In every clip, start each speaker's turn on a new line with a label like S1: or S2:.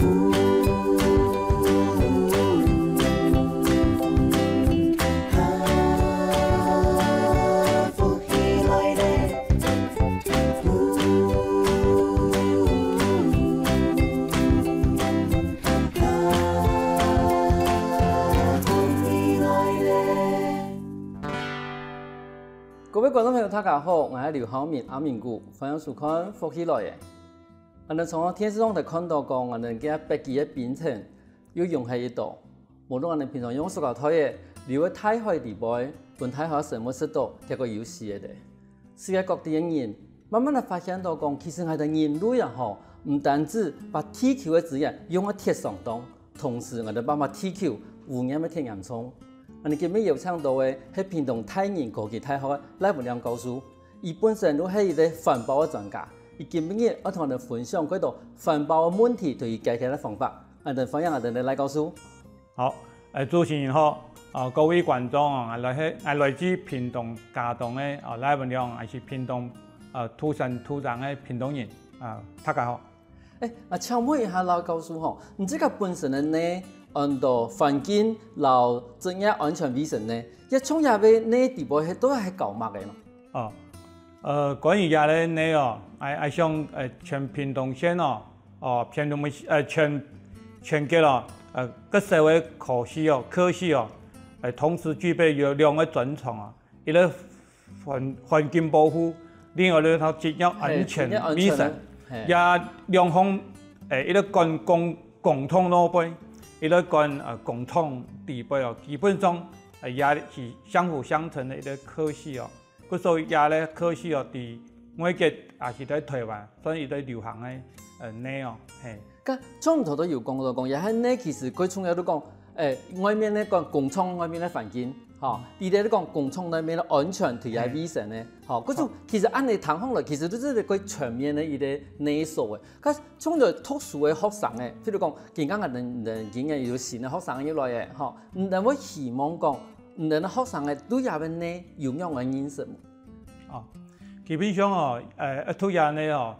S1: 各位观众朋友，大家好，我是刘浩明阿明姑，欢迎收看《福起来的》。我们从电视上就看到讲，我们嘅北极嘅冰层要融喺一度，無論我哋平常用塑膠袋嘅留喺大海地背，跟大海生物適度一個有事嘅咧。世界各地嘅人慢慢地發現到講，其實我哋人類啊，吼，唔單止把地球嘅資源用喺鐵上當，同時我哋把地球污染嘅天然衝。我哋今日有請到嘅係屏東太原科技大學嘅賴文亮教授，佢本身都係一個環保嘅專家。佢今日我同我哋分享幾多環保嘅問題同佢解決嘅方法。我哋歡迎我哋嘅賴教授。
S2: 好，主持人好，各位觀眾啊，我來自屏東嘉東嘅賴文亮，係屏東土生土長嘅屏東人大家好。
S1: 請問一下賴教授吼，你這個本身嘅呢？按到環境、老職業安全衛生呢，一從入邊呢地步係都係搞乜嘅咯？
S2: 關於嘢咧呢哦，係想全屏東縣屏東全國咯，各社會科系同時具備有兩個專長啊，一個環境保護，另外一個職業安全衛生，也兩項一個共同目標。一個共同地位哦，基本上也是相輔相成的一個科系哦。所以也咧科系哦，喺外國也是在台灣，所以在流行嘅呢哦，係。
S1: 咁中唔頭都有講到講，也係呢其實佢從來都講，外面咧講工廠外面嘅環境，嚇，而咧講工廠裏面嘅安全同埋衛生咧，嚇，嗰種其實按你談下來，其實都係一個全面嘅一個內數嘅。咁從來特殊嘅學生咧，譬如講，而家我哋見嘅有新嘅學生入來嘅，嚇，唔但我希望講，唔但學生嘅對入邊呢有咩嘅認識？
S2: 基本上哦，對入呢哦，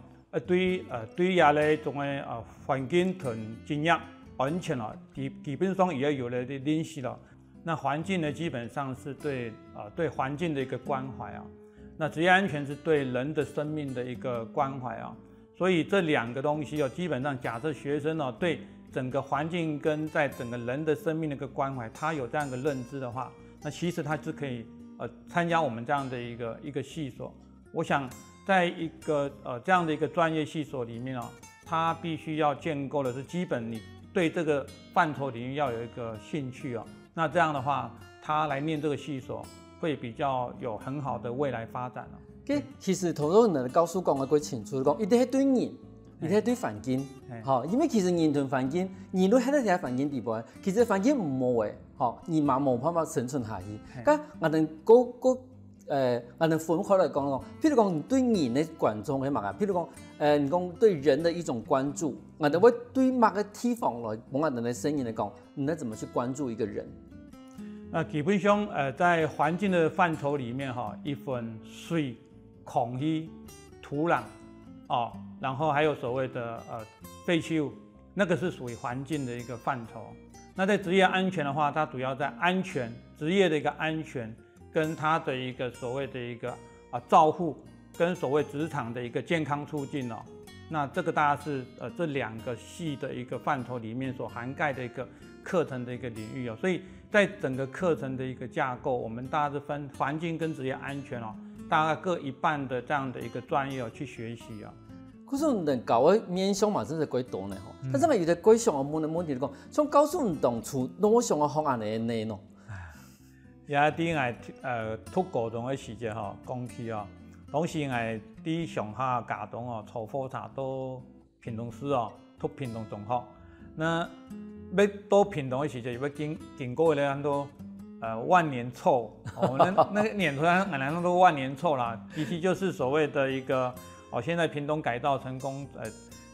S2: 對入呢種嘅環境同職業安全哦，基本上也有了啲認識咯。那環境呢，基本上是對環境的一個關懷啊。那職業安全是對人的生命的一個關懷啊。所以這兩個東西哦，基本上假設學生哦對整個環境跟在整個人的生命的一個關懷，他有這樣一個認知的話，那其實他是可以參加我們這樣的一個系所。我想在一個這樣的一個專業系所裡面哦，他必須要建構的是基本你對這個範疇領域要有一個興趣哦。那這樣的話，他來念這個系所會比較有很好的未來發展咯。
S1: 其實頭先人教授講嘅句清楚講，一定係對人，一定係對環境，嚇。因為其實人同環境，人都喺度喺環境地步，其實環境唔好嘅，嚇，人嘛冇辦法生存下去。咁我哋我哋分開嚟講，譬如講對人嘅關注係乜啊？譬如講你講對人的一種關注，我哋會對乜嘅地方來，從我哋嘅聲音嚟講，你怎麼去關注一個人？
S2: 那基本上在環境的範疇裡面哈，一分水、空氣、土壤哦，然後還有所謂的廢棄物，那個是屬於環境的一個範疇。那在職業安全的話，它主要在安全職業的一個安全，跟它的一個所謂的一個照護，跟所謂職場的一個健康促進哦。那這個大概是這兩個系的一個範疇裡面所涵蓋的一個課程的一個領域哦。所以在整個課程的一個架構，我們大概是分環境跟職業安全哦，大概各一半的這樣的一個專業去學習啊。
S1: 可是你教嘅面向嘛，真係幾多呢？嗬，但係有啲幾項嘅問題嚟講，從教授唔當初攞上嘅學案嚟內容。
S2: 也啲讀高中嘅時節嗬，講起哦，當時啲上下嘉東哦，初課查到屏東市哦，讀屏東中學。那要到屏東嘅時節，要經過咧很多萬年臭哦，那個年頭那都萬年臭啦，其實就是所謂的一個現在屏東改造成功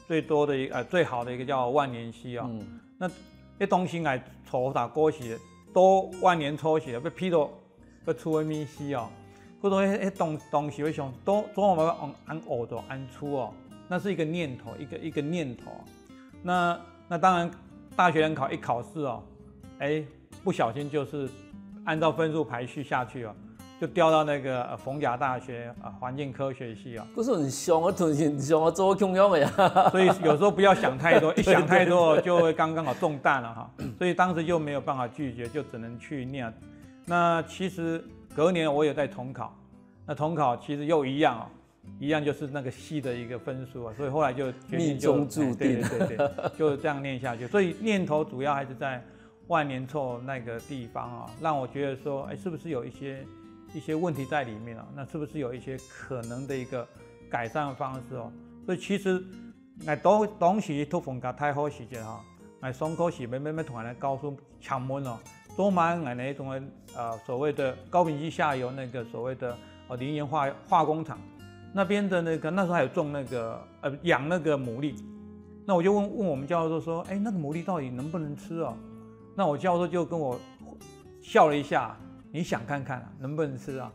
S2: 最多的最好的一個叫萬年溪哦。那啲東西初查過時。都萬年初時，要批到要出個面試哦，嗰種東西會想，都我們按學到按出哦，那是一個念頭，一個念頭。那那当然，大学联考一考试哦，不小心就是按照分数排序下去哦，就调到那个逢甲大学环境科学系哦。
S1: 可是很凶，我突然凶，我做穷样的呀。
S2: 所以有时候不要想太多，一想太多就会刚好中弹了哈。所以当时就没有办法拒绝，就只能去念。那其实隔年我也在重考，那重考其实又一样哦，一样就是那个系的一个分数啊，所以后来就决定
S1: 命中注定，
S2: 对，就这样念下去。所以念头主要还是在万年臭那个地方啊，让我觉得说，是不是有一些问题在里面啊？那是不是有一些可能的一个改善方式哦？所以其实，当时读逢甲太好时节哈，上课时要同人告诉强门哦。多满那种所谓的高屏溪下游那个所谓的林园化工厂那边的那时候还有种那个养那个牡蛎，那我就问我们教授说，那个牡蛎到底能不能吃哦？那我教授就跟我笑了一下，你想看看能不能吃啊？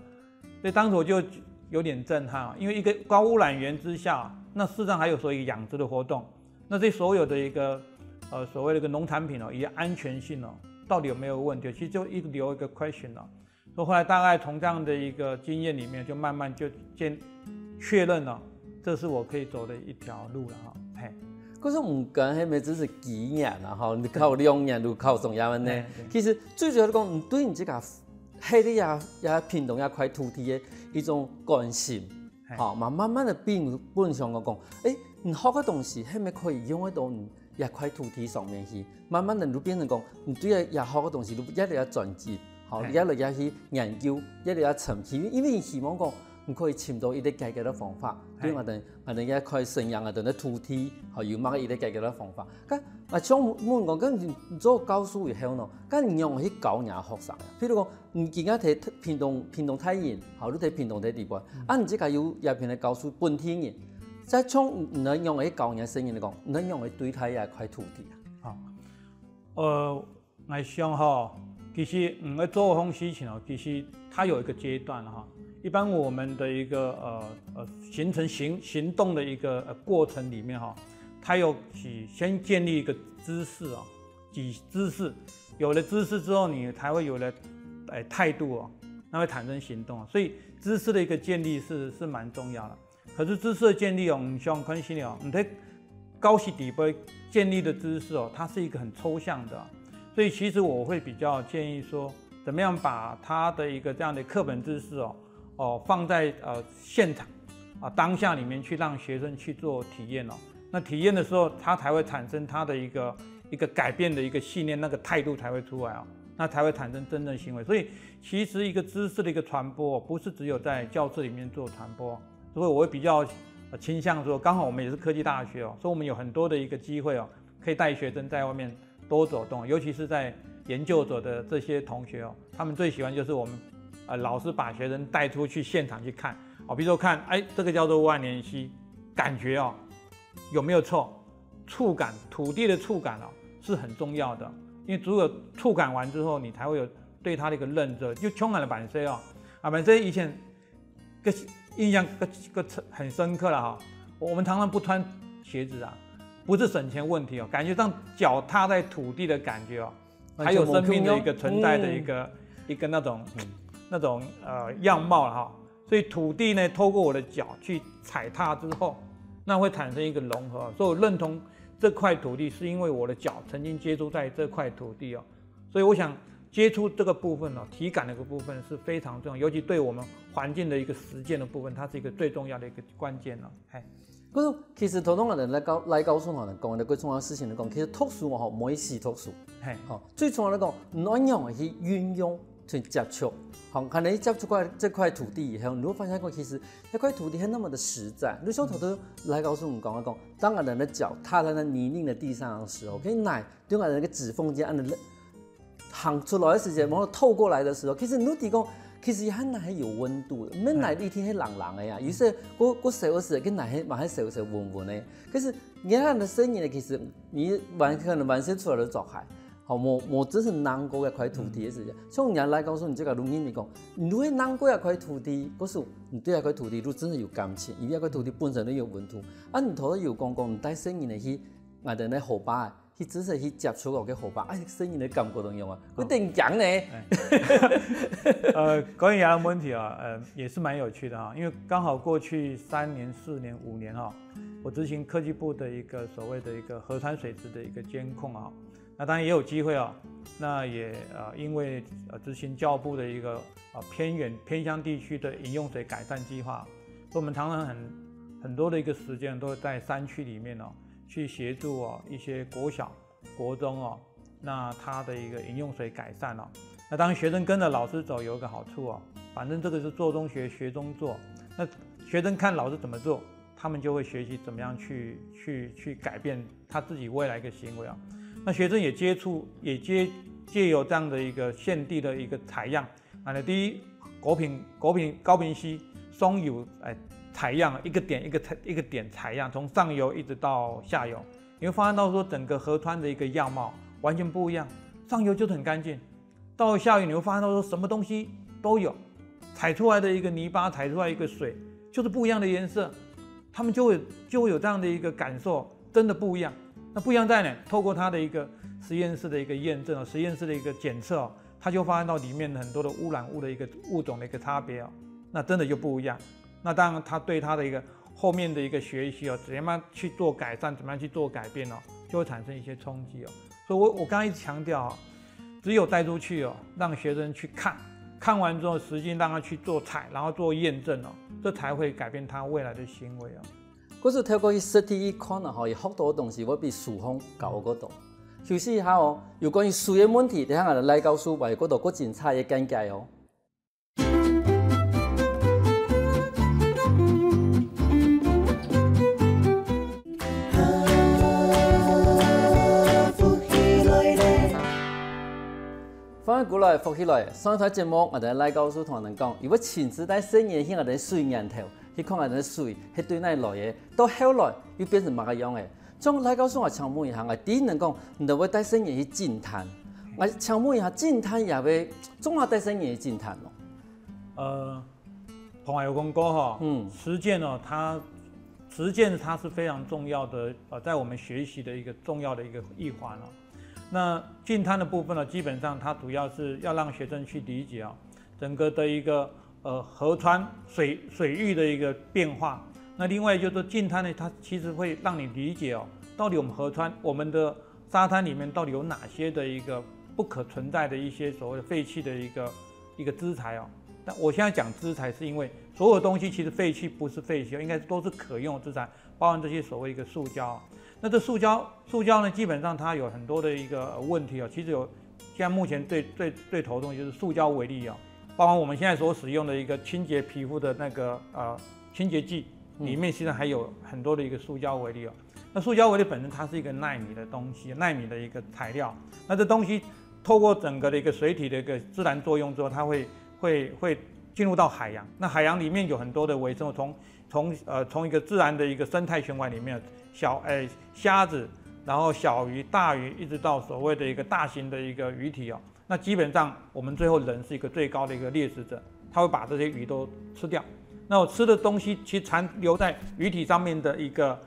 S2: 所以当时我就有点震撼啊，因为一个高污染源之下，那事实上还有所谓养殖的活动，那这所有的一个所谓的一个农产品以及安全性到底有没有问题？其实就一直留一个 question 所以后来大概从这样的一个经验里面，就慢慢就确认了，这是我可以走的一条路了哈。
S1: 可是唔讲，迄咪只是几年啦吼，你靠2年就靠重要呢。其实最主要讲，对你这个迄个也平动一块土地的一种关心，慢慢的变相讲，你好个东西，迄咪可以用得到一块土地上面去，慢慢的就变成讲，你对也好个东西，你一定要专注，你一定要去研究，一定要沉去，因为希望讲，你可以寻到一啲解决的方法，对我哋也可以生养的土地，有乜一啲解决的方法。像問講，你做教書以後呢，你用去教人學生，譬如講，你而家睇屏東太原，你睇屏東啲地方，你即個有也片嚟教書本地人。在從能用嚟教人聲音嚟講，能用嚟對待一塊土地啊。
S2: 我想其實在做風事情其實它有一個階段哈。一般我們的一個形成行動的一個過程裡面它有先建立一個知識知識，有了知識之後，你才會有了態度那會產生行動所以知識的一個建立是蠻重要的。可是知識的建立唔像關係你在高級底部建立的知識它是一個很抽象的，所以其實我會比較建議說，怎麼樣把它的一個這樣的課本知識放在現場當下裡面去讓學生去做體驗那體驗的時候，它才會產生它的一個改變的一個信念，那個態度才會出來那才會產生真正行為。所以其實一個知識的一個傳播，不是只有在教室裡面做傳播。所以我會比較傾向說，剛好我們也是科技大學所以我們有很多的一個機會可以帶學生在外面多走動，尤其是在研究所的這些同學他們最喜歡就是我們老師把學生帶出去現場去看比如說看這個叫做萬年溪，感覺有沒有臭，觸感土地的觸感是很重要的，因為如果觸感完之後，你才會有對它的一個認知。就香港的板車板車以前個印象很深刻了我們常常不穿鞋子不是省錢問題感覺上腳踏在土地的感覺還有生命的一個存在的一個那種樣貌所以土地呢，透過我的腳去踩踏之後，那會產生一個融合所以我認同這塊土地是因為我的腳曾經接觸在這塊土地所以我想接觸這個部分體感的一個部分是非常重要，尤其對我們環境的一個實踐的部分，它是一個最重要的一個關鍵
S1: 其實頭先我哋來告訴我哋講嘅最重要的事情嚟講，其實讀書唔可以死讀書，最重要嚟講，唔可以用去運用去接觸，可能你接觸這塊土地以後，你會發現其實一塊土地係那麼的實在。你像頭先來告訴我們講，當我哋的腳踏在那泥濘的地上的時候，可以奶對我哋個指縫間按行出來的時間，然後透過來的時候，其實你地講，其實係奶係有溫度的，唔係奶一天係冷冷的呀。有時我燒時跟奶係蠻燒溫溫的。可是你看的聲音呢，其實你可能完全出來的狀態，冇只是難過一塊土地的時間。像人來告訴你這個錄音嚟講，你會難過一塊土地，嗰時你對一塊土地都真係有感情，因為一塊土地本身都有溫度。你頭先有講你帶聲音嚟去，我哋咧後巴去仔细去接触我嘅伙伴，生意的感觉怎样啊？我顶强呢。
S2: 关于牙的问题啊，也是蛮有趣的哈，因为刚好过去3年、4年、5年哈，我执行科技部的一个所谓的一个河川水质的一个监控啊，那当然也有机会啊，那也因为执行教育部的一个偏远偏乡地区的饮用水改善计划，所以我们常常很多的一个时间都在山区里面哦，去协助一些国小、国中哦，那它的一个饮用水改善哦。那当然学生跟着老师走有一个好处哦，反正这个是做中学，学中做。那学生看老师怎么做，他们就会学习怎么样去改变他自己未来一个行为啊。那学生也借由这样的一个现地的一个采样，第一高屏溪松油采样一个点采样，从上游一直到下游，你会发现到说整个河川的一个样貌完全不一样。上游就是很干净，到下游你会发现到说什么东西都有，采出来的一个泥巴，采出来一个水就是不一样的颜色，他们就会有这样的一个感受，真的不一样。那不一样在哪？透过它的一个实验室的一个验证，实验室的一个检测它就发现到里面很多的污染物的一个物种的一个差别那真的就不一样。那当然，它对它的一个后面的一个学习怎么样去做改善，怎么样去做改变就会产生一些冲击所以我刚刚一直强调只有带出去让学生去看完之后，实际让他去做采，然后做验证这才会改变他未来的行为
S1: 嗰时透过去实体看伊学到嘅东西，我比数方教我嗰度。休息一下有关于水嘅问题，等下我哋赖教授为嗰度嗰精彩嘅讲解翻翻过来，复起来。上一台节目我哋赖教授同人讲，如果亲自带生意去我哋水源头，去看我哋水係对哪来嘅，到後來又變成乜嘅樣嘅。將賴教授我請問一下，我第一能講，你就會帶生意去淨灘。我請問一下，淨灘也會總要帶生意去淨灘咯？
S2: 彭海有講過實踐實踐它是非常重要的，在我們學習的一個重要的一個一環那淨灘的部分基本上它主要是要讓學生去理解整個的一個河川水域的一個變化。那另外就是淨灘呢，它其實會讓你理解到底我們河川、我們的沙灘裡面到底有哪些的一個不可存在的一些所謂的廢棄的一個資材但我現在講資材是因為所有東西其實廢棄不是廢棄，應該都是可用的資材，包含這些所謂一個塑膠。那這塑膠呢，基本上它有很多的一個問題其實現在目前最頭痛就是塑膠微粒包含我們現在所使用的一個清潔皮膚的那個清潔劑，裡面其實還有很多的一個塑膠微粒那塑膠微粒本身它是一個奈米的東西，奈米的一個材料。那這東西透過整個的一個水體的一個自然作用之後，它會進入到海洋。那海洋裡面有很多的微生物，從一個自然的一個生態循環裡面，蝦子，然後小魚、大魚，一直到所謂的一個大型的一個魚體那基本上我們最後人是一個最高的一個獵食者，他會把這些魚都吃掉。那我吃的東西其實殘留在魚體上面的一個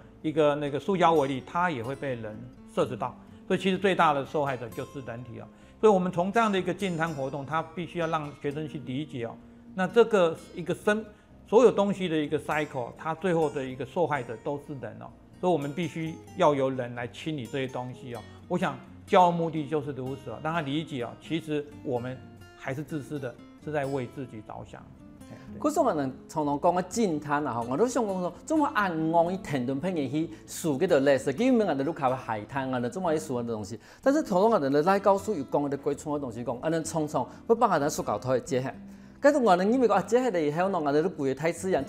S2: 那個塑膠微粒，它也會被人攝取到。所以其實最大的受害者就是人體所以我們從這樣的一個淨灘活動，它必須要讓學生去理解那這個一個所有東西的一個 cycle， 它最後的一個受害者都是人所以我們必須要由人來清理這些東西我想教育目的就是如此讓他理解其實我們還是自私的，是在為自己着想。
S1: 嗰時我哋常常講嘅淨灘我都想講說，怎麼按我一停頓片嘢去數嗰度歷史，基本我哋都靠海灘我哋怎麼去數嗰啲東西。但是同我哋賴教授又講嗰啲歸村嘅東西講，我哋常常會幫我哋塑膠袋接下。跟住我哋因為講接下嚟以後我哋都攰太自然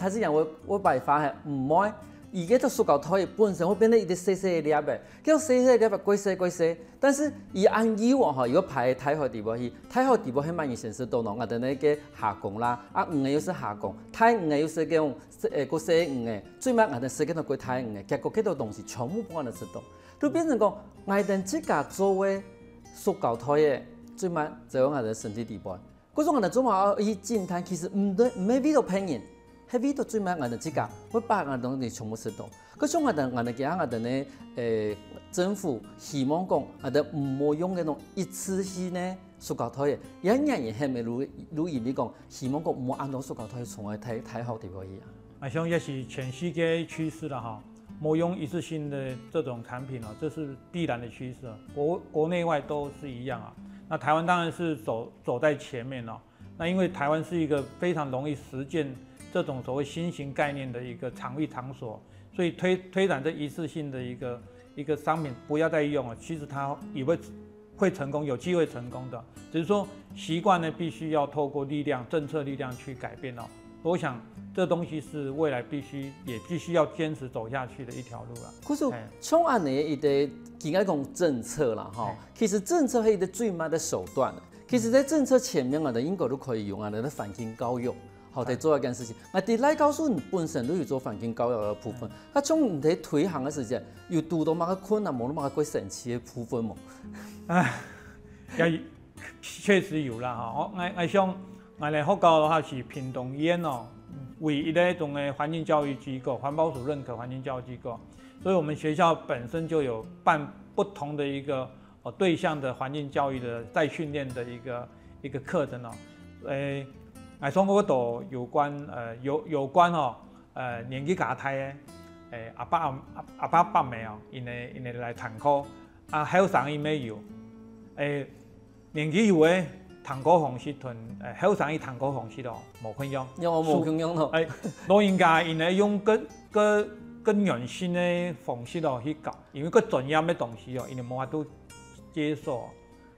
S1: 會擺發係唔愛。而家個塑膠袋本身會變得一啲細細嘅粒嘅，叫細細粒嘅貴細，但是而按以往如果排太好地步去，太好地步係蠻現實到我哋那個下降啦，魚嘅又是下降，太魚嘅又是叫個細魚嘅，最尾我哋食緊到過太魚嘅，結果幾多東西全部幫我哋食到，都變成講我哋自家做嘅塑膠袋嘅，最尾就喺我哋身體底部。嗰種我哋做埋去淨灘，其實唔未必到騙人。迄味道最慢，俺的这个，我把俺东西全部吃到。可像俺的其他俺的呢，政府希望讲，俺的唔好用嗰種一次性呢塑膠袋嘅，有一年係咪如意你講，希望講唔好按到塑膠袋從來太好地可以啊。
S2: 我想也是全世界趋势了哈，莫用一次性的这种产品啊，这是必然的趋势，国内外都是一样啊。那台湾当然是走在前面了。那因为台湾是一个非常容易实践这种所谓新型概念的一个场域场所，所以推展这一次性的一个商品不要再用了，其实它也会成功，有机会成功的，只是说习惯呢必须要透过政策力量去改变哦。我想这东西是未来必须要坚持走下去的一条路啦。
S1: 可是像安尼一个应该讲政策啦哈，其实政策是一个最慢的手段。其实，在政策前面，我哋應該都可以用我哋嘅環境教育，好嚟做一件事情。我哋嚟告訴你本身都要做環境教育嘅部分。佢將唔哋推行嘅時間，要遇到乜嘅困難，冇乜嘅鬼神奇嘅部分冇。
S2: 也確實有啦哈。我想我哋學校嘅話是屏東縣哦，唯一的一種嘅環境教育機構，環保署認可環境教育機構，所以我們學校本身就有辦不同的一個。对象的環境教育的再訓練的一個課程哦，我從嗰度有關哦，年紀較大嘅阿爸伯妹哦，因哋來參考，後生伊咩有，年紀有嘅參考方式同後生伊參考方式哦，無分樣，
S1: 因為我冇咁樣咯，
S2: 老人家因哋用更原先嘅方式哦去教，因為個專業嘅東西哦，因哋無法度。接受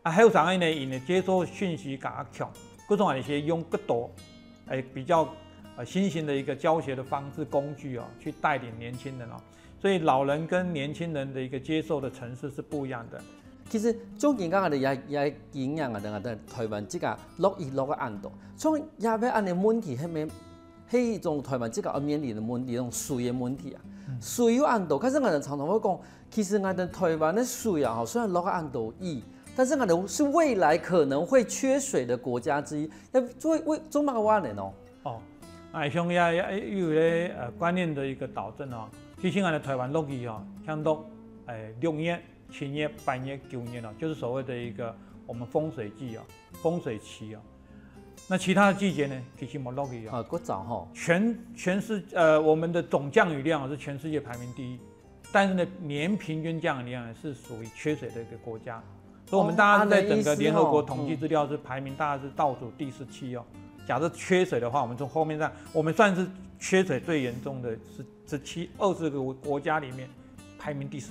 S2: 後生嘅呢，因為接受訊息更加強，各種一些用更多比較新型的一個教學的方式工具哦，去帶領年輕人哦，所以老人跟年輕人的一個接受的層次是不一樣的。
S1: 其實總結講，我哋也經驗我哋台灣這個落嘅暗度，從也要按嘅問題係咩？係一種台灣這個要面臨嘅問題，種水嘅問題啊。水有暗度，可是我哋常常會講，其實我哋台灣的水啊，雖然落個暗度易，但是我哋是未來可能會缺水的國家之一，要做乜嘅話呢？
S2: 我想也有咧觀念的一個導正哦。其實我哋台灣落雨哦，像落6月、7月、8月、9月哦，就是所謂的一個我們風水季哦，風水期哦。那其他的季節呢，其實冇落雨啊。
S1: 過早哈。
S2: 我們的總降雨量是全世界排名第一，但是呢，年平均降雨量是屬於缺水的一個國家。所以我們大家在整個聯合國統計資料是排名大概是倒數第17哦。假設缺水的話，我們從後面上，我們算是缺水最嚴重的20個國家裡面排名第17。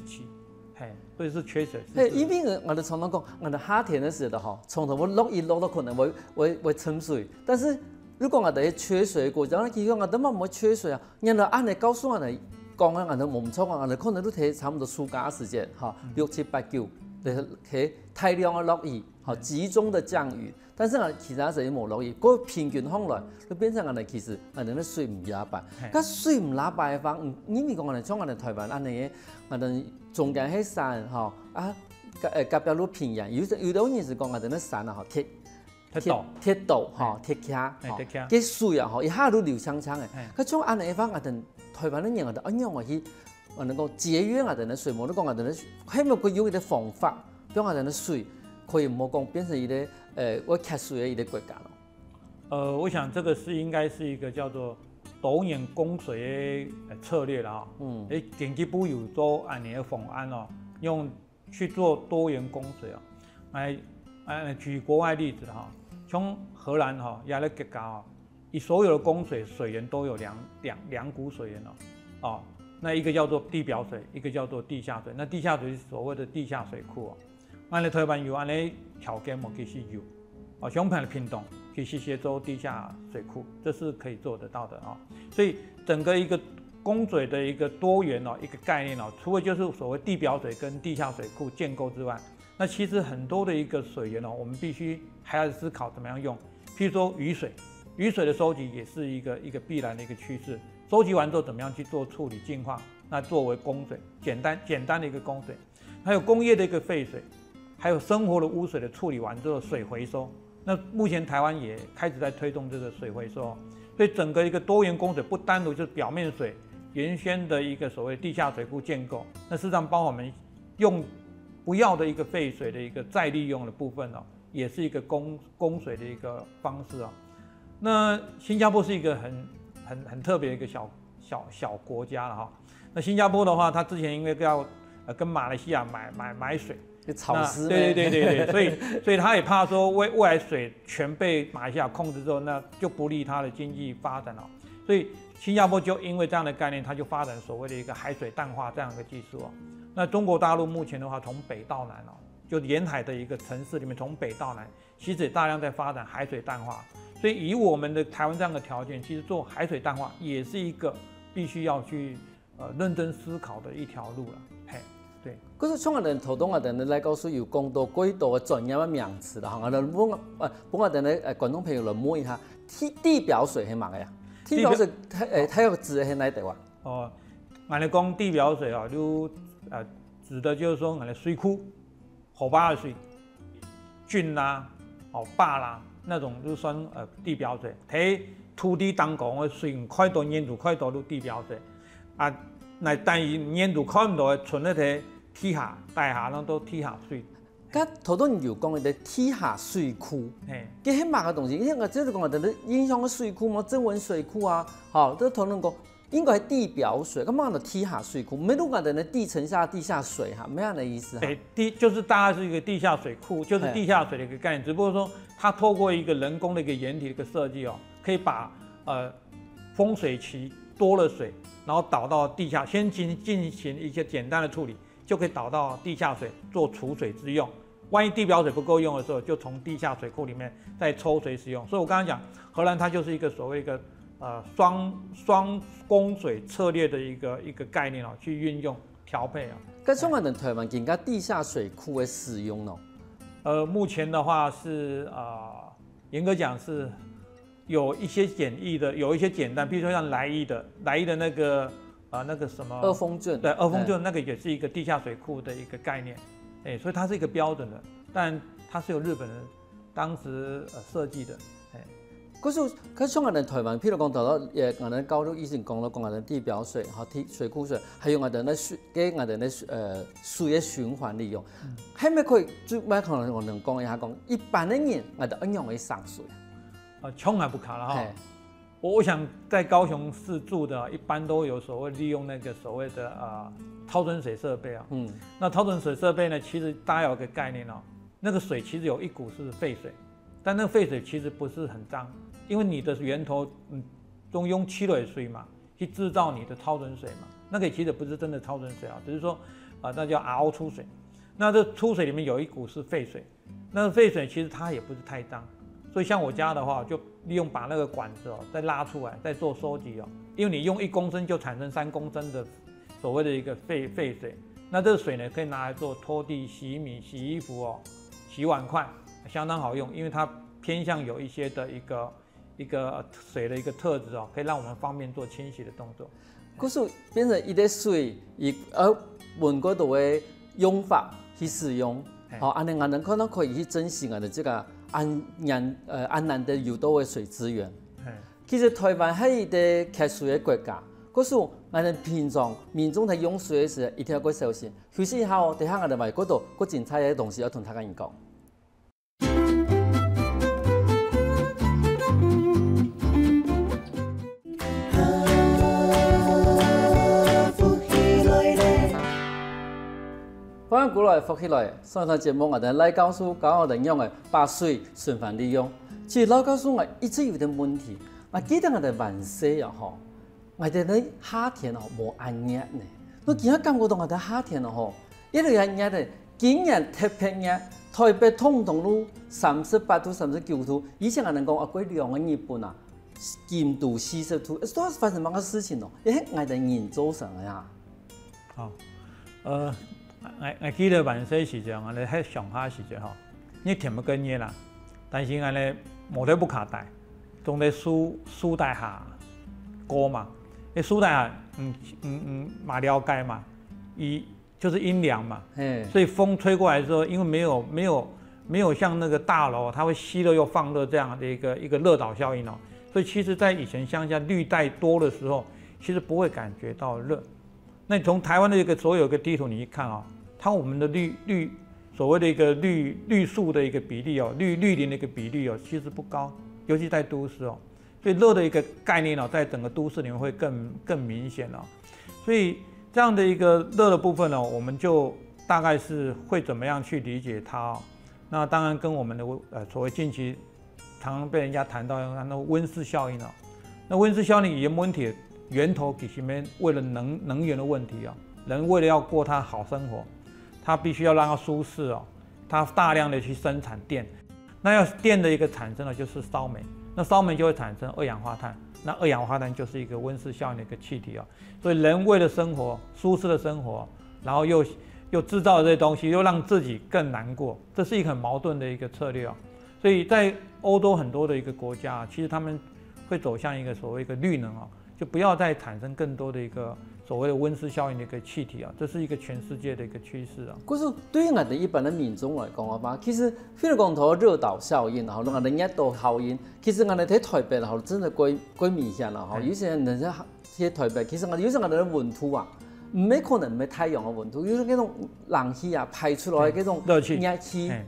S2: 所以是缺水。
S1: 因為我哋常常講，我哋夏天嘅時候，從頭落到可能會沉水，但是如果我哋缺水國家，其實我哋乜唔會缺水啊？人哋按你告訴我哋講啊，我哋冇錯啊，我哋可能都睇差唔多暑假時間，6、7、8、9，睇大量嘅落雨，集中的降雨，但是我其他時間冇落雨，嗰平均下來，就變成我哋其實我哋啲水唔喇叭，咁水唔喇叭嘅話，因為講我哋像我哋台灣按你我哋。中間係山隔壁路平原，有啲人是講我哋啲山啊，鐵道鐵橋，啲水啊，一下都流長長嘅。佢將按呢方我哋台灣啲人我哋按樣我去，我哋講節約我哋啲水，冇得講我哋啲，希望佢有啲方法，將我哋啲水可以唔好講變成一個我缺水嘅一個國家咯。
S2: 我想這個是應該是一個叫做多元供水的策略啦，經濟部有做安尼嘅方案哦，用去做多元供水哦。舉國外例子哈，像荷蘭哈，也咧國家哦，以所有的供水水源都有兩股水源哦，那一個叫做地表水，一個叫做地下水。那地下水是所謂的地下水庫哦，安尼台灣有安尼條件冇，其實有哦，像屏東。其實協州地下水庫，這是可以做得到的啊。所以整個一個供水的一個多元一個概念除了就是所謂地表水跟地下水庫建構之外，那其實很多的一個水源我們必須還要思考怎麼樣用。譬如說雨水的收集也是一個必然的一個趨勢。收集完之後怎麼樣去做處理淨化，那作為供水，簡單的一個供水。還有工業的一個廢水，還有生活的污水的處理完之後水回收。那目前台灣也開始在推動這個水回收，所所以整个一个多元供水不单独就是表面水原先的一个所谓地下水库建构，那事实上包括我们用不要的一个废水的一个再利用的部分哦，也是一个供水的一个方式哦。那新加坡是一个很特别的一个小国家了哈。那新加坡的话，它之前因为要跟马来西亚买水，
S1: 潮湿，
S2: 对，所以他也怕说未来水全被马来西亚控制之后，那就不利它的经济发展了。所以新加坡就因为这样的概念，它就发展所谓的一个海水淡化这样一个技术哦。那中国大陆目前的话，从北到南哦，就沿海的一个城市里面，从北到南，其实也大量在发展海水淡化。所以以我们的台湾这样的条件，其实做海水淡化也是一个必须要去认真思考的一条路了。嘿，对。
S1: 可是像我哋头东我哋来告诉有讲到几多嘅专业嘅名词啦，我哋帮我哋咧观众朋友来摸一下地表水係乜嘅呀？地表水睇個字係哪地方？
S2: 哦，我哋講地表水啊，就指的就是說我哋水庫、河壩的水、圳啦、壩啦，那種就算地表水。睇土地當中嘅水快到粘度快到都地表水啊，那但係粘度快唔到，存喺啲地下、大下那都地下水。
S1: 咁頭多人有講嘅地下水庫，佢係乜嘅東西？因為我即係講我哋影響嘅水庫嘛，曾文水庫啊，好，都討論過應該係地表水，咁乜嘅地下水庫，沒錄我哋地層下地下水哈，咩樣的意思？
S2: 就是大概是一個地下水庫，就是地下水的一個概念，只不過說它透過一個人工的一個掩體的一個設計哦，可以把豐水期多了水，然後導到地下，先進行一些簡單的處理。就可以導到地下水做儲水之用。萬一地表水不夠用的時候，就從地下水庫裡面再抽水使用。所以我剛才講，荷蘭它就是一個所謂一個雙供水策略的一個概念哦，去運用調配啊。
S1: 咁像我哋台灣更加地下水庫的使用咯。
S2: 目前的話是嚴格講是有一些簡易的，有一些簡單，譬如說像來義的那個什麼
S1: 二峰圳，
S2: 對，二峰圳那個也是一個地下水庫的一個概念，所以它是一個標準的，但它是由日本人當時設計的。
S1: 可是像我哋台灣，譬如講到我哋教育以前講到我哋地表水、水庫水，還有我哋水嘅循環利用，係咪可以最尾可能我能講一下講，一般的人我哋點樣去省水？
S2: 從來不卡了哈。我想在高雄市住的，一般都有所謂利用那個所謂的超純水設備啊。那超純水設備呢，其實大家有個概念哦，那個水其實有一股是廢水，但那個廢水其實不是很髒，因為你的源頭都用汽水水嘛，去製造你的超純水嘛，那個其實不是真的超純水啊，只是說那叫 RO 出水。那這出水裡面有一股是廢水，那個廢水其實它也不是太髒。所以像我家的話，就利用把那個管子再拉出來，再做收集因為你用1公升就產生3公升的所謂的一個廢水，那這個水呢可以拿來做拖地、洗米、洗衣服洗碗筷，相當好用，因為它偏向有一些的一個水的一個特質可以讓我們方便做清洗的動作。
S1: 可是變成一個水，換嗰度嘅用法去使用，安尼我哋可能可以去珍惜我哋這個。安難得有多嘅水資源，其實台灣係一個缺水嘅國家，可是我哋平常民眾喺用水嘅時候一定要過小心。休息一下等下我哋埋嗰度嗰精彩嘅東西要同大家講。歡迎過來福起來，上堂節目我哋來告訴我哋用嘅把水循環利用。其實老告訴我一直有啲問題，我記得我哋萬歲啊嗬，我哋喺夏天哦冇咁熱呢。我今日感覺到我哋夏天啊嗬，一路係熱嘅，今年特別熱，台北通通都38度、39度，以前我哋講啊過涼嘅日本啊，鹽度40度，都係發生乜嘅事情咯？因為我哋人造成嘅呀。
S2: 好，我記得萬歲時陣，我哋喺上下時陣吼，你天唔跟熱啦，但是我哋冇得不卡帶，仲在樹帶下過嘛，誒樹帶下馬了解嘛，就是陰涼嘛，所以風吹過來的時候，因為沒有像那個大樓，它會吸熱又放熱這樣的一個熱島效應哦，所以其实，在以前乡下绿带多的时候，其实不会感觉到热。那你从台湾的一个所有一个地图你一看啊，我们的所谓的一个绿树的一个比例哦，绿林的一个比例哦，其实不高，尤其在都市哦。所以热的一个概念哦，在整个都市里面会更明显哦。所以这样的一个热的部分呢，我们就大概是会怎么样去理解它哦。那当然跟我们的所谓近期常常被人家谈到那温室效应哦。那温室效应问题源头其实为了能源的问题啊，人为了要过他好生活，他必须要让它舒适哦，他大量的去生产电。那要电的一个产生呢，就是烧煤。那烧煤就会产生二氧化碳，那二氧化碳就是一个温室效应的一个气体哦。所以人为了生活舒适的生活，然后又制造这些东西，又让自己更难过，这是一个很矛盾的一个策略哦。所以在欧洲很多的一个国家，其实他们会走向一个所谓一个绿能哦，就不要再产生更多的一个所谓的温室效应的一个气体啊，这是一个全世界的一个趋势啊。
S1: 可是对于我们一般的民众来讲的话，其实譬如讲头热岛效应，然后我们热岛效应，其实我们在台北然后真的quite明显了哈。有些人在台北，其实有些我们的温度啊，唔可能唔系太阳的温度，有那种冷气啊排出来的那种热气，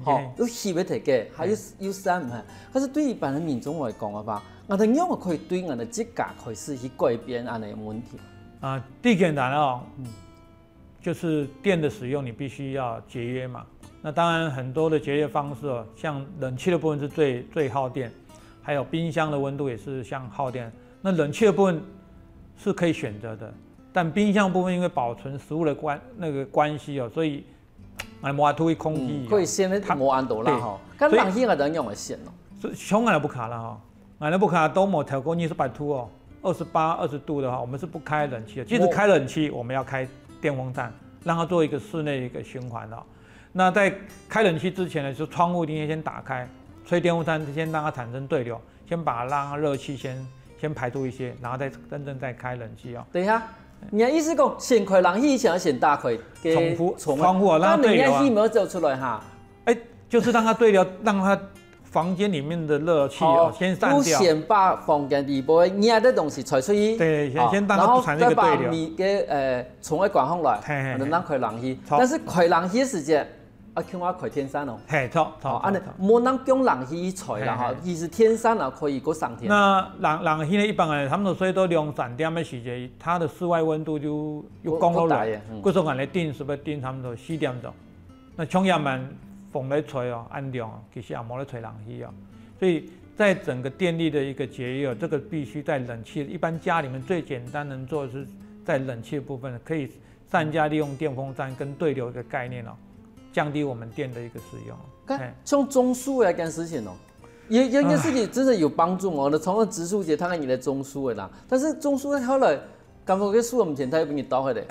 S1: 吼，有气要提嘅，还有山唔系。可是对一般的民众来讲的话，我们样可以对我们的自家开始去改变安尼的问题。
S2: 第简单哦，就是电的使用你必须要节约嘛。那当然很多的节约方式哦，像冷气的部分是最耗电，还有冰箱的温度也是像耗电。那冷气的部分是可以选择的，但冰箱部分因为保存食物的关系哦，所以摩推空气
S1: 可以先咧摩安多啦吼，跟冷气我能用的线哦。
S2: 所以熊俺不卡了哈，俺不卡都冇调过28度哦。28、20度的话，我们是不开冷气的。即使开冷气，我们要开电风扇，让它做一个室内一个循环的。那在开冷气之前呢，就窗户一定先打开，吹电风扇先让它产生对流，先把让热气先排出一些，然后再真正再开冷气哦。
S1: 等一下，你的意思讲先开冷气，先要先打开
S2: 窗户，让它对流啊。
S1: 那你气没有走出来哈？
S2: 就是让它对流，让它房间里面的热气先散掉，
S1: 先把房间里部热的东西吹出去，
S2: 对，先让它产生一个对流，
S1: 然后再把窗外关上来，能让开冷气。但是开冷气的时间，叫我开天扇哦。
S2: 嘿，错，
S1: 安尼莫能用冷气吹啦哈，其实天扇啊可以过上天。
S2: 那冷气呢，一般人他们说都2、3点的时间，它的室外温度就又降落来，过时候来定是不是定差不多4点钟？那冲夜晚风在吹哦，暗凉哦，其实也没在吹冷气哦，所以在整个电力的一个节约，这个必须在冷气。一般家里面最简单能做的是在冷气的部分，可以善加利用电风扇跟对流的概念哦，降低我们电的一个使用。
S1: 像中枢的一件事情哦，有一件事情真的有帮助哦。从那植树节，他看你的中枢的啦，但是中枢后来，感觉个树我们前台俾你倒下来。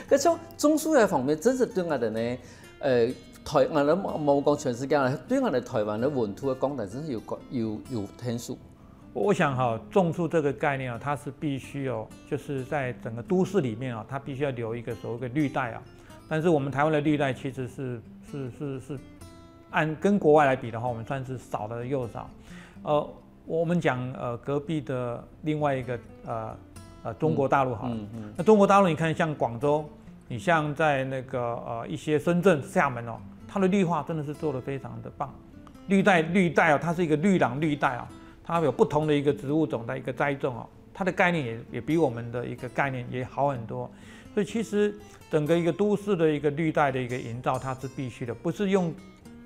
S1: 可像中枢的方面，真是对我哋呢，台湾人冇讲全世界啦，对我哋台湾的温度的讲法真是有天数。
S2: 我想哈，种树这个概念啊，它是必须哦，就是在整个都市里面啊，它必须要留一个所谓的绿带啊。但是我们台湾的绿带其实是按跟国外来比的话，我们算是少的又少。我们讲隔壁的另外一个中国大陆好了，那中国大陆你看像广州，你像在那个一些深圳、厦门哦，它的绿化真的是做得非常的棒。绿带哦，它是一个绿廊绿带哦，它有不同的一个植物种的一个栽种哦，它的概念也比我们的一个概念也好很多。所以其实整个一个都市的一个绿带的一个营造，它是必须的，不是用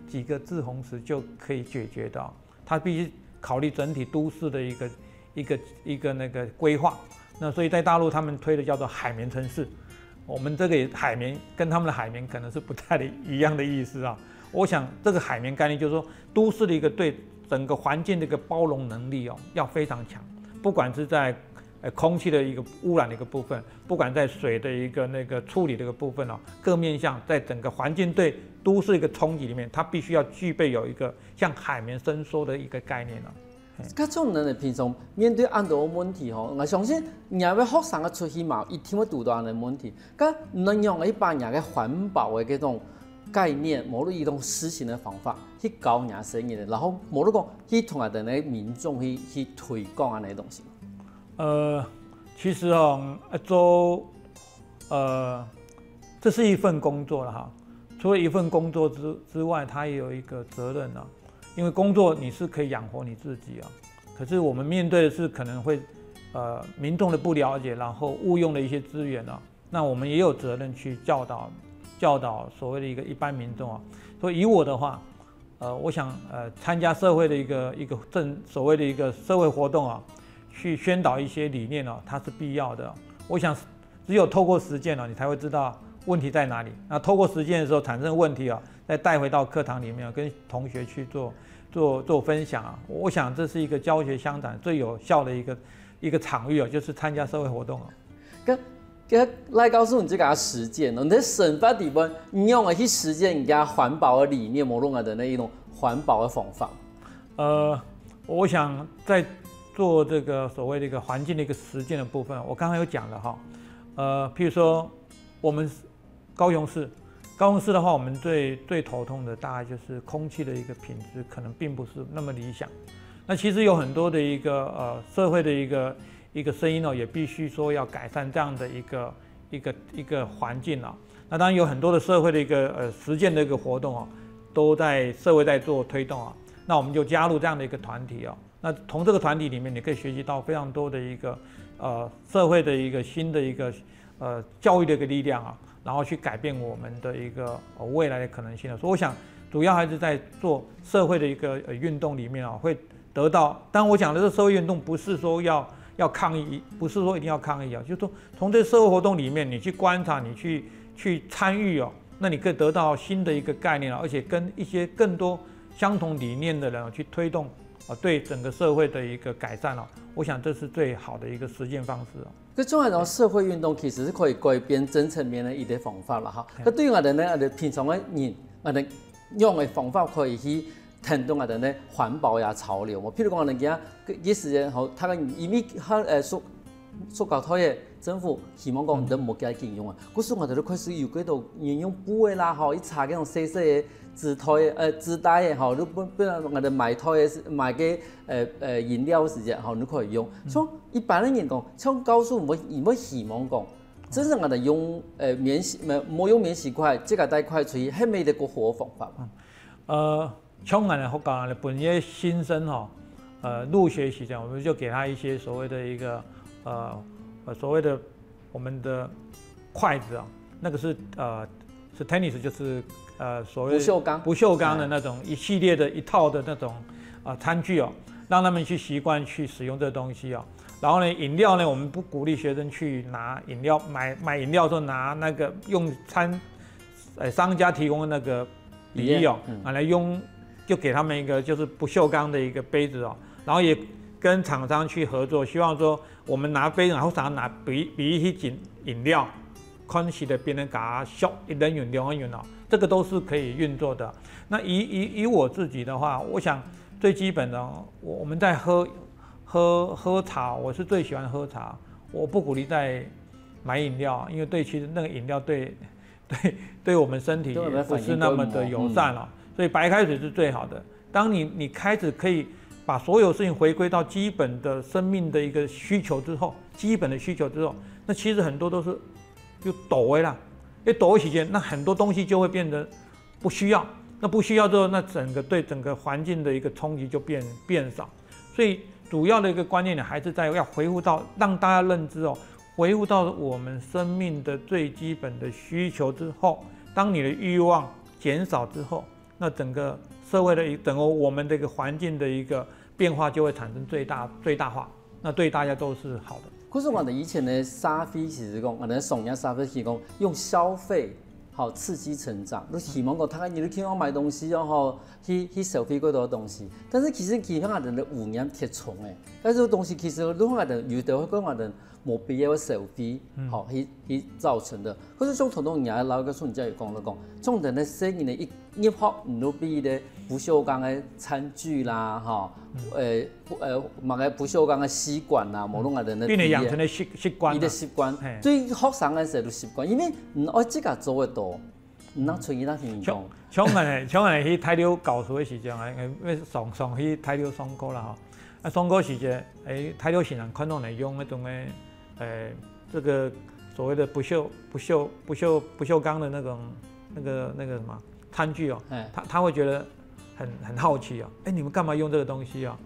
S2: 几个字红词就可以解决的，它必须考虑整体都市的一个那个规划。那所以在大陆他们推的叫做海绵城市，我们这个海绵跟他们的海绵可能是不太一样的意思啊。我想这个海绵概念就是说，都市的一个对整个环境的一个包容能力哦，要非常强，不管是在空气的一个污染的一个部分，不管在水的一个那个处理的一个部分哦，各面向在整个环境对都市一个冲击里面，它必须要具备有一个像海绵伸缩的一个概念哦。
S1: 咁种人平常面对安多问题吼，我相信人位学生嘅出去嘛，一定会遇到安嘅问题。咁能用一般人嘅环保嘅嗰种概念，无论一种施行的方法去教人生意的，然后无论讲去同下的那民众去推广啊那些东西。
S2: 其实这是一份工作了哈。除了一份工作之外，它也有一个责任啊。因为工作你是可以养活你自己啊，可是我们面对的是可能会民众的不了解，然后误用的一些资源啊，那我们也有责任去教导所谓的一般民众啊。所以以我的话，我想参加社会的所谓的一个社会活动啊，去宣导一些理念啊，它是必要的。我想只有透过实践啊，你才会知道问题在哪里。那透过实践的时候产生的问题啊，再带回到课堂里面跟同学去做分享啊。我想这是一个教学相长最有效的一个场域啊，就是参加社会活动啊。
S1: 来告诉你这个实践哦，你在省法里边，你用来去实践人家环保的理念，无论的那一种环保的方法。
S2: 我想在做这个所谓的一个环境的一个实践的部分，我刚刚有讲了哈。譬如说我们高雄市的话，我们最头痛的大概就是空气的一个品质可能并不是那么理想。那其实有很多的一个社会的一个声音哦，也必须说要改善这样的一个环境啊。那当然有很多的社会的一个实践的一个活动啊，都在社会在做推动啊。那我们就加入这样的一个团体啊。那从这个团体里面，你可以学习到非常多的一个社会的一个新的一个教育的一个力量啊，然后去改变我们的一个未来的可能性啊。所以我想主要还是在做社会的一个运动里面啊，会得到。当然我讲的这社会运动不是说要抗议，不是说一定要抗议啊，就是说从这社会活动里面，你去观察，你去参与哦，那你可以得到新的一个概念啊，而且跟一些更多相同理念的人去推动对整个社会的一个改善啊，我想这是最好的一个实践方式啊。
S1: 这种种社会运动其实是可以改变真层面的一个方法啦哈。那对于我哋呢，平常的人，我哋用的方法可以去推动我哋呢环保呀潮流嘛。譬如讲，人家一时间好，他因为塑胶袋的政府希望讲唔好加禁用啊。可是我哋都开始有嗰度沿用布的啦，吼，一查嗰种细细的纸袋的吼，你不然我哋买袋的买嘅饮料时间吼，你可以用。所以一般的人讲，像告诉我们，唔希望讲，真正我哋用冇用免洗筷，这个袋筷出去，係咪一個好方法嘛？
S2: 像我哋福建人本业新生哈，入学期这样，我们就给他一些所谓的一个所谓的我们的筷子啊，那个是tennis 就是所谓不锈钢的那种一系列的一套的那种餐具哦，让他们去习惯去使用这东西哦。然后呢，饮料呢，我们不鼓励学生去拿饮料买饮料的时候拿那个用商家提供的那个比例哦，来用就给他们一个就是不锈钢的一个杯子哦，然后也跟厂商去合作，希望说我们拿杯子，然后想要拿比一些饮料，看起的别人给它小1人元、2人元哦，这个都是可以运作的。那以我自己的话，我想最基本的，我们在喝茶，我是最喜欢喝茶，我不鼓励再买饮料，因为其实那个饮料对我们身体也不是那么的友善了，所以白开水是最好的。当你开始可以把所有事情回归到基本的生命的一个需求之后，那其实很多都是就抖位啦，一抖期间，那很多东西就会变得不需要，那不需要之后，那对整个环境的一个冲击就变少。所以主要的一个观念呢，还是在要回复到让大家认知哦，回复到我们生命的最基本的需求之后，当你的欲望减少之后，那整个社会的整个我们的一个环境的一个变化就会产生最大化，那对大家都是好的。
S1: 可是我哋以前的消费其实讲，我哋崇洋消费是讲用消费好刺激成长，你希望讲你希望买东西哦，吼，去消费过多东西，但是其实我哋的污染贴重诶，但是这东西其实你我哋有的会讲我哋冇必要的消费，好去造成的。可是像同同人老个说，人家有讲了讲，种人的生意呢一学唔到比的不锈钢的餐具啦，哈，买个不锈钢的吸管啦，无论我哋的
S2: 变成养成的习惯，
S1: 伊的习惯，对学生的时候都习惯，因为唔爱这个做得多，唔当随意当听讲。
S2: 像我去泰州教书的时阵啊，要上去泰州上课啦吼。啊，上课时阵，泰州现人看到来用那种这个所谓的不锈钢的那个什么餐具哦，他会觉得很好奇哦，你们干嘛用这个东西啊？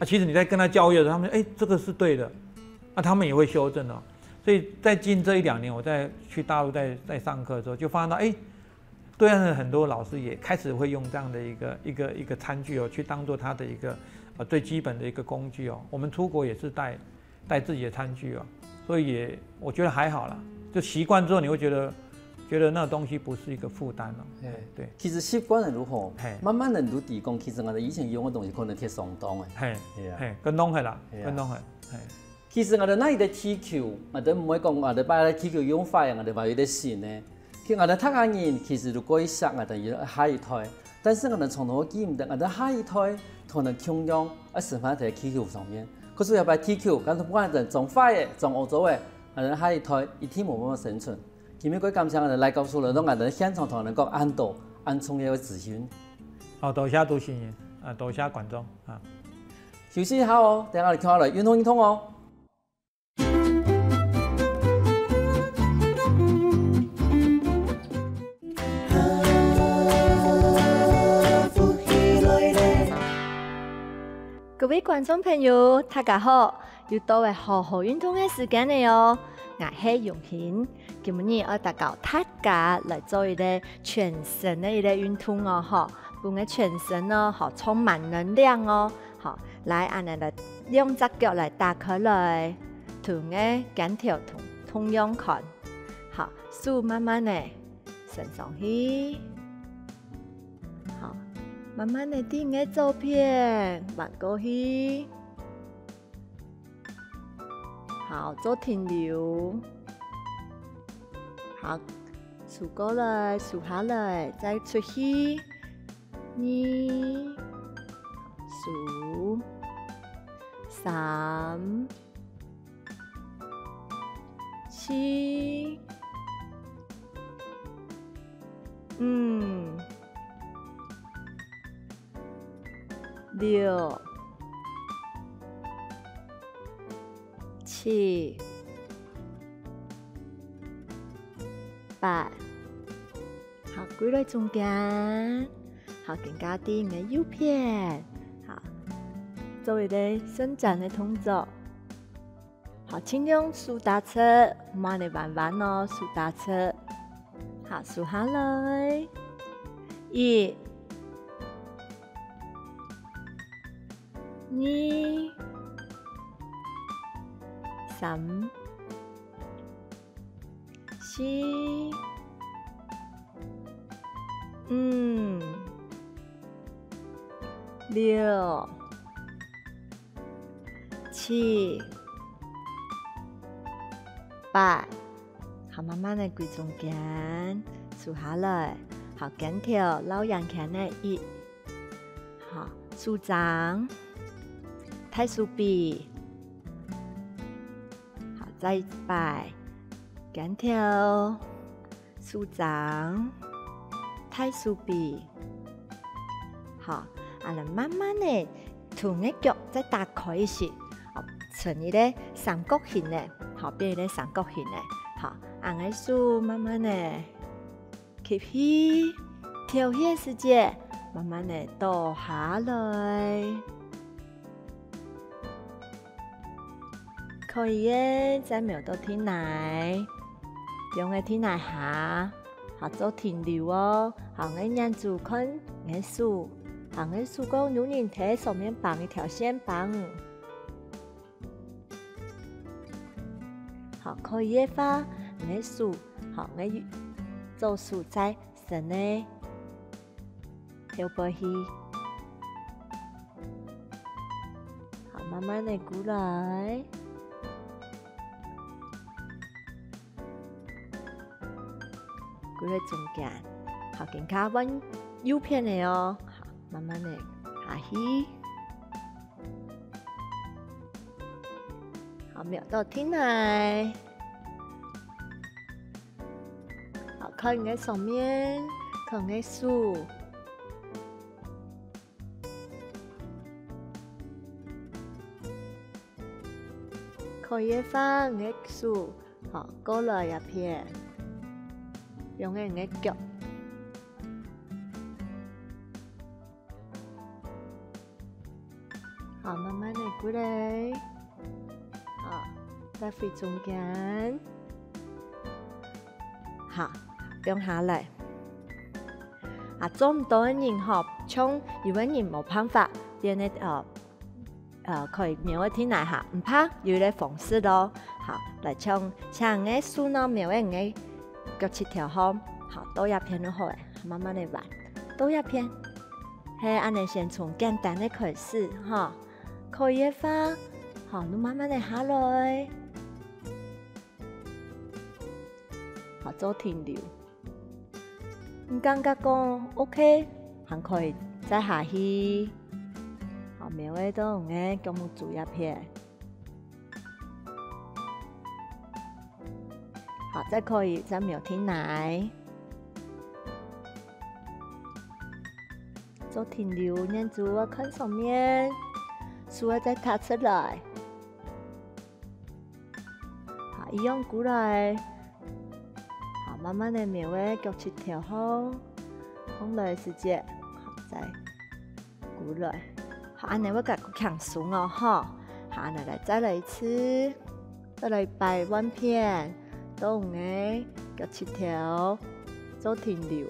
S2: 其实你在跟他教育的时候，他们这个是对的，他们也会修正哦。所以在近这1-2年，我在去大陆在上课的时候，就发现到对岸的很多老师也开始会用这样的一个餐具哦，去当做他的一个最基本的一个工具哦。我们出国也是带自己的餐具哦，所以我觉得还好啦，就习惯之后你会觉得那个东西不是一个负担哦。对，
S1: 其实习惯了如何，慢慢的愈提供，其实我哋以前用的东西可能贴相当的。
S2: 跟拢系啦，跟拢系。
S1: 其实我哋那一个踢球，我哋唔会讲我哋把个踢球用坏，我哋话有啲新呢。其實我哋讀下人，其實如果一想我哋要下一代，但是我哋從頭記唔得，我哋下一代可能共用生活在踢球上面。可是要把踢球，咁不管係從快嘅，從歐洲嘅，我哋下一代一天冇辦法生存。今日佢感謝我哋來告訴我哋，我哋現場同人講安創業嘅資訊。
S2: 多謝主持人，多謝觀眾啊。
S1: 休息一下哦，等下我哋跳下來運動哦。
S3: 各位觀眾朋友，大家好！又到係好好運動嘅時間嚟哦。我係容欣，今日我帶教大家嚟做一個全身嘅一個運動哦，嗬，幫個全身哦，嗬，充滿能量哦，嗬，來按嚟兩隻腳嚟打開來，同個肩條同樣看，好，手慢慢地伸上去。慢慢地遞個左邊，慢過去，好，做停留，好，數過來，數下來，再出去，2，數3、7、6、7、8，好，歸來中間，好，更加啲嘅右邊，好，做一個伸展嘅動作，好，盡量數打側，慢啲慢慢哦，數打側，好，數下來，1、2、3、4、5、6、7、8，好，慢慢地歸中間，數下來，好，肩條老陽看呢1，好，數掌。太手臂，好，再擺肩條、手掌、太手臂，好，慢慢的同個腳再打開一些，好，成一個三角形的，好，變一個三角形的，好，個手慢慢的吸氣，調氣時間，慢慢的倒下來。可以嘅，在苗度天奶，用個天奶下，好做停留哦。好，我眼珠看我數，好，我數講有人喺上面綁一條線綁。好，可以嘅話，我數，好，我做數在身嘅後背去，好，慢慢地過來。歸喺中間，好，更加往右邊嚟哦，好，慢慢地下去，好，瞄到天來，好，靠你的上面，靠你的手。可以放你的手，好，过来一片，用你的脚。好，慢慢的过来，好，在肺中间，好，用下来。啊，做唔到嘅人吼，像有嘅人冇辦法，變咧可以瞄一天嚟下，唔怕有啲方式咯。好，嚟像嘅手呢，瞄嘅腳趾條好，好多一片就好誒，慢慢的玩，多一片。係安尼先從簡單的開始，哈。可以放，好，你慢慢地下來，好做停留。你感覺講 OK， 還可以再下去，好，每位都用嘅咁樣做一片，好，再可以再瞄停來，做停留，念住我看上面。手再踏出來，好，一樣過來，好，慢慢的瞄嘅腳趾條好，放來時間，好，再過來，好，安尼我甲佢強鬆哦，哈，好，安尼來再來一次，再來擺碗片，都用嘅腳趾條做停留。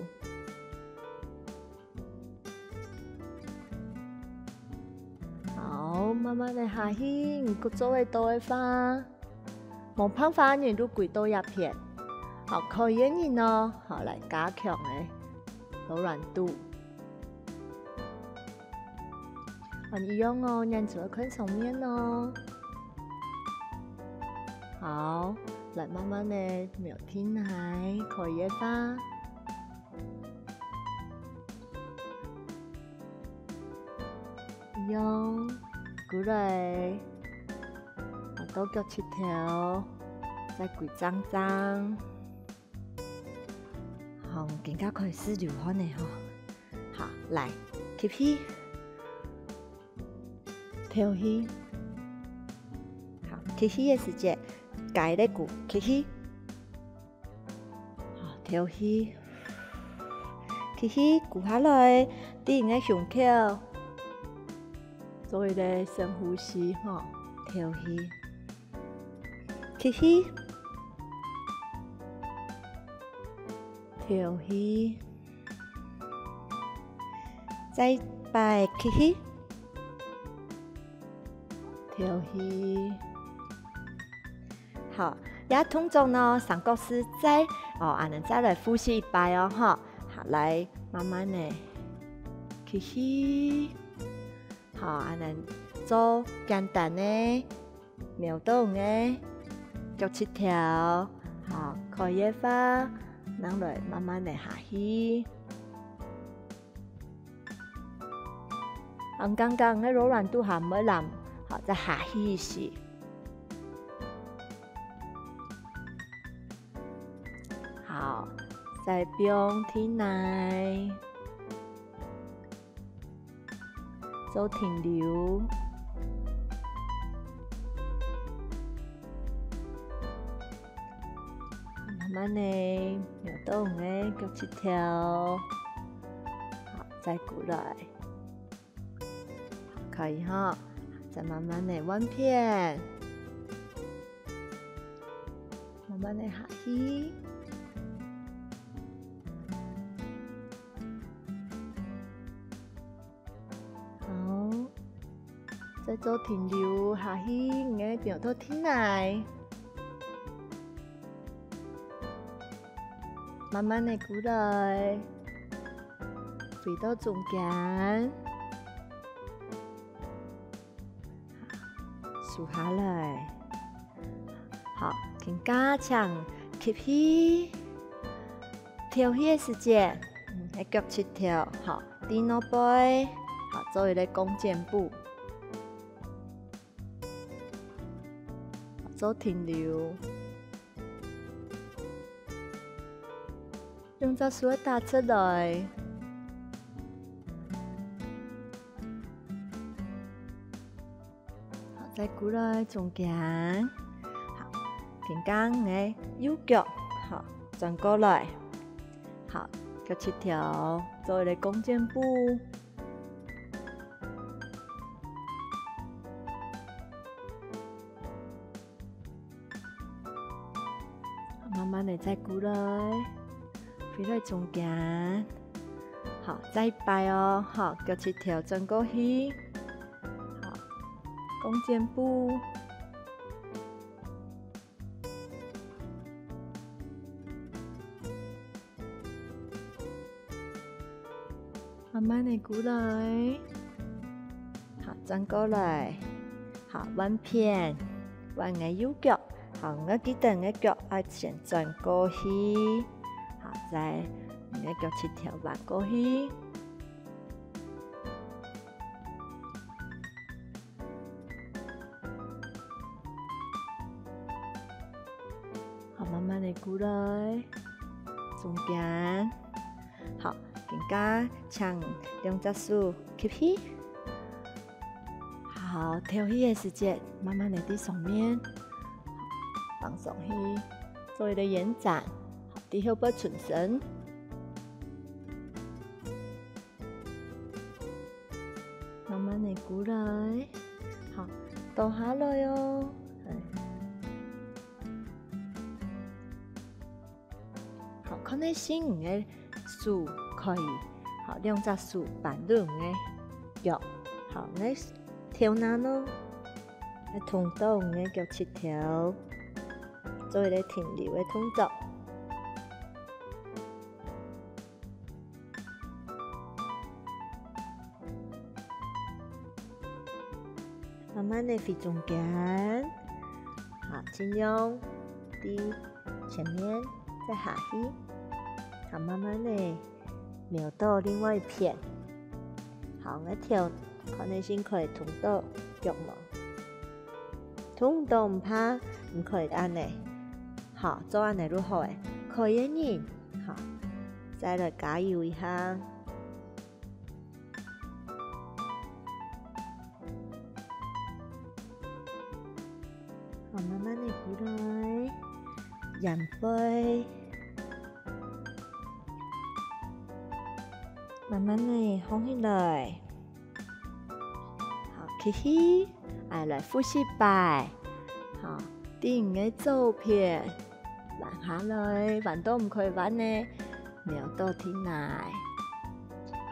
S3: 慢慢的下去，唔做會多嘅花，冇辦法人都攰多一片，好可以嘅呢，好嚟加強嘅柔軟度。一樣哦，人做喺上面哦，好，嚟慢慢的瞄天海，可以嘅花。一樣。過來，到腳趾條，再攰張張，好，更加開始流汗呢吼。好，來，吸氣，調氣，好，吸氣嘅時間，解咧骨，吸氣，好，調氣，吸氣，骨下來，啲人嘅胸口。做一個深呼吸，吼，調氣，吸氣，調氣，再擺吸氣，調氣。好，也通常呢，上角是再安尼再來呼吸一擺哦，哈，好，來慢慢的吸氣。好，安尼做簡單的瞄動的腳趾條，好，可以花，讓來慢慢的下去。剛剛的柔軟度還沒làm，好，再下去一些。好，再不用停來。做停留，慢慢的扭動嘅腳趾條，好，再過來，好，可以哈，再慢慢的彎片，慢慢的下去。再做停留下去，嘅苗頭停來，慢慢的過來，回到中間，數下來，好，更加強吸氣，調氣嘅時間，喺腳趾條，好，低落背，好，做一個弓箭步。做停留，两只手打出来。好，再过来中间。好，平刚的右脚，好，转过来。好，脚7条，做一个弓箭步。慢慢的再过来，飞在中间，好，再一摆哦，好，脚7条转过去，好，弓箭步，慢慢的过来，好，转过来，好，弯偏，弯个右脚。好，我记得我脚要先转过去，好，再我脚7条弯过去，好，慢慢的过来，中间，好，更加将两只手吸气，好，调气的时间，慢慢的在上面。放松去，做一个延展，好，低后背存身，慢慢的过来，好，倒下来哟，好，可能先你的手可以，好，两只手绑住你的脚，好，你跳哪咯？来通到你的脚7条。做一个停留的动作，慢慢的飞中间，好，尽量在前面再下去，好，慢慢的瞄到另外一片，好，我跳，可能先可以通到脚毛，通到唔怕，唔可以安尼。好，做安尼如何诶？可以呢。好，再来加油一下。好，慢慢的过来，仰背，慢慢的放起来。好，吸气，来呼吸摆。好，顶个左片。弯下来，弯到唔可以弯呢，瞄到天来。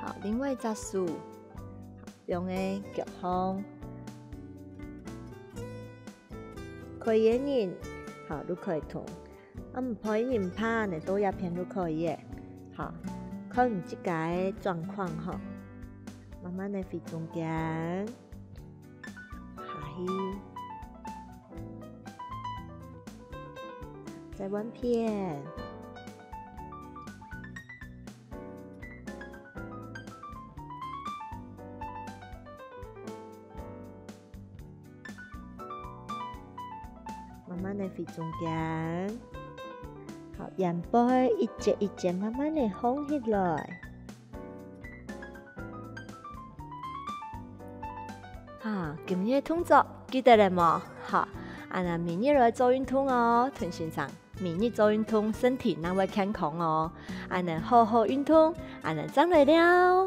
S3: 好，另外一只手，用个脚方，可以人，好，都可以通。唔可以唔怕，你多一片都可以嘅。好，看你自己的状况哈，慢慢的飞中间，下去。再弯片，慢慢的飞中间，好，仰背一节一节慢慢的放起来，好，今日的动作记得了冇？好，那明日来做运动哦，陈先生。明日做运动，身体那会健康哦。能好好运动，能长来了。